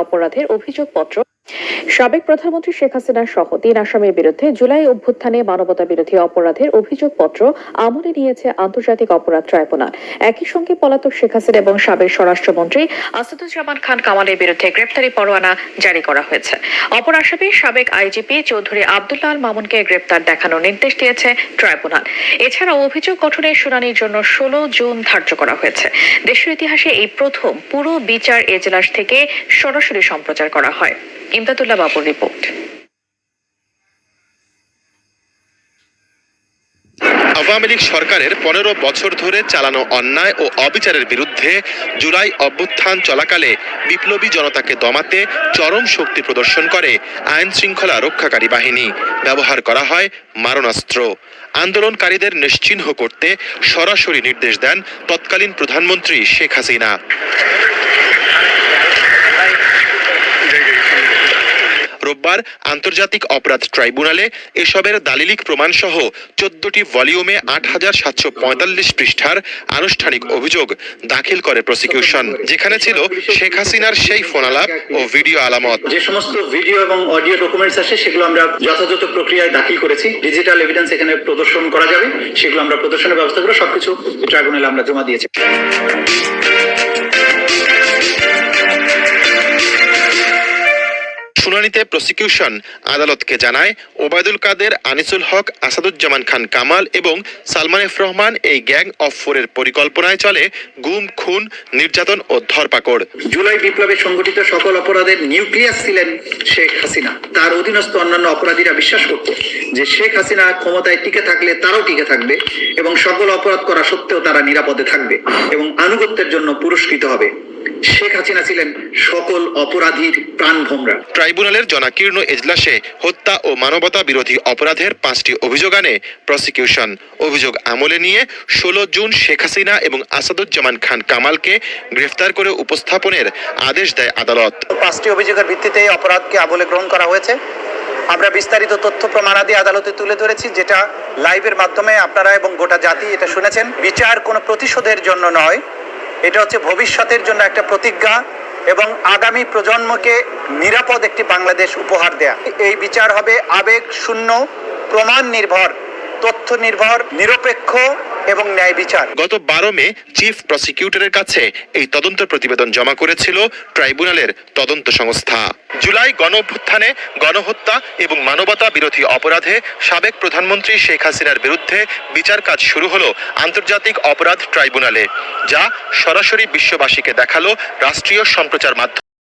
অপরাধের অভিযোগপত্র সাবেক প্রধানমন্ত্রী শেখ হাসিনা সহ 3 আসামির বিরুদ্ধে জুলাই অভ্যুত্থানে মানবতা বিরোধী অপরাধের অভিযোগপত্র আমলে নিয়েছে আন্তর্জাতিক অপরাধ ট্রাইব্যুনাল। একই সঙ্গে পলাতক শেখ হাসিনা এবং সাবেক স্বরাষ্ট্রমন্ত্রী আসাদুজ্জামান খান কামালের বিরুদ্ধে গ্রেপ্তারি পরোয়ানা জারি করা হয়েছে। অপর আসামি সাবেক আইজিপি চৌধুরী আব্দুল্লাহ আল মামুনকে গ্রেপ্তার দেখানোর নির্দেশ দিয়েছে ট্রাইব্যুনাল। এছাড়াও অভিযোগ গঠনের শুনানির জন্য 16 জুন ধার্য করা হয়েছে। দেশের ইতিহাসে এই প্রথম পুরো বিচার এজলাস থেকে সরাসরি সম্প্রচার করা হয়। ইমদাদুল্লাহ বাবুর রিপোর্ট। আওয়ামী লীগ সরকারের 15 বছর ধরে চালানো অন্যায় ও অবিচারের বিরুদ্ধে জুলাই অভ্যুত্থান চলাকালে বিপ্লবী জনতাকে দমাতে চরম শক্তি প্রদর্শন করে আইন শৃঙ্খলা রক্ষাকারী বাহিনী। ব্যবহার করা হয় মারণাস্ত্র। আন্দোলনকারীদের নিশ্চিহ্ন করতে সরাসরি নির্দেশ দেন তৎকালীন প্রধানমন্ত্রী শেখ হাসিনা। রোববার আন্তর্জাতিক অপরাধ ট্রাইব্যুনালে এসবের দালিলিক প্রমাণ সহ 14টি ভলিউমে 8745 পৃষ্ঠার আনুষ্ঠানিক অভিযোগ দাখিল করে প্রসিকিউশন, যেখানে ছিল শেখ হাসিনার সেই ফোনালাপ ও ভিডিও আলামত। যে সমস্ত ভিডিও এবং অডিও ডকুমেন্টস আছে সেগুলো আমরা যথাযথ প্রক্রিয়ায় দাখিল করেছি। ডিজিটাল এভিডেন্স এখানে প্রদর্শন করা যাবে, সেগুলো আমরা প্রদর্শনের ব্যবস্থা করে সবকিছু ট্রাইব্যুনালে আমরা জমা দিয়েছি। শুনানিতে প্রসিকিউশন আদালতকে জানায়, ওবায়দুল কাদের, আনিসুল হক, আসাদুজ্জামান খান কামাল এবং সালমান এফ রহমান এই গ্যাং অফ 4-এর পরিকল্পনায় চলে গুম, খুন, নির্যাতন ও ধরপাকড়। জুলাই বিপ্লবে সংগঠিত সকল অপরাধের নিউক্লিয়াস ছিলেন শেখ হাসিনা। তার অধীনস্থ অন্যান্য অপরাধীরা বিশ্বাস করত যে শেখ হাসিনা ক্ষমতায় টিকে থাকলে তারাও টিকে থাকবে এবং সকল অপরাধ করা সত্ত্বেও তারা নিরাপদে থাকবে এবং আনুগত্যের জন্য পুরস্কৃত হবে। শেখ হাসিনা ছিলেন সকল অপরাধীর প্রাণভোমরা। ট্রাইব্যুনালের জনাকীর্ণ এজলাসে হত্যা ও মানবতা বিরোধী অপরাধের 5টি অভিযোগ আনে প্রসিকিউশন। অভিযোগ আমলে নিয়ে 16 জুন শেখ হাসিনা এবং আসাদুজ্জামান খান কামালকে গ্রেফতার করে উপস্থাপনের আদেশ দেয় আদালত। 5টি অভিযোগের ভিত্তিতে অপরাধকে আমলে গ্রহণ করা হয়েছে। আমরা বিস্তারিত তথ্য প্রমাণাদি আদালতে তুলে ধরেছি, যেটা লাইভের মাধ্যমে আপনারা এবং গোটা জাতি এটা শুনেছেন। বিচার কোনো প্রতিশোধের জন্য নয়, এটা হচ্ছে ভবিষ্যতের জন্য একটা প্রতিজ্ঞা এবং আগামী প্রজন্মকে নিরাপদ একটি বাংলাদেশ উপহার দেয়া। এই বিচার হবে আবেগ শূন্য, প্রমাণ নির্ভর, তথ্য নির্ভর, নিরপেক্ষ এবং ন্যায় বিচার। গত 12 মে চিফ প্রসিকিউটরের কাছে এই তদন্ত প্রতিবেদন জমা করেছিল ট্রাইব্যুনালের তদন্ত সংস্থা। জুলাই গণঅভ্যুত্থানে গণহত্যা এবং মানবতা বিরোধী অপরাধে সাবেক প্রধানমন্ত্রী শেখ হাসিনার বিরুদ্ধে বিচার কাজ শুরু হলো আন্তর্জাতিক অপরাধ ট্রাইব্যুনালে, যা সরাসরি বিশ্ববাসীকে দেখালো রাষ্ট্রীয় সম্প্রচার মাধ্যম।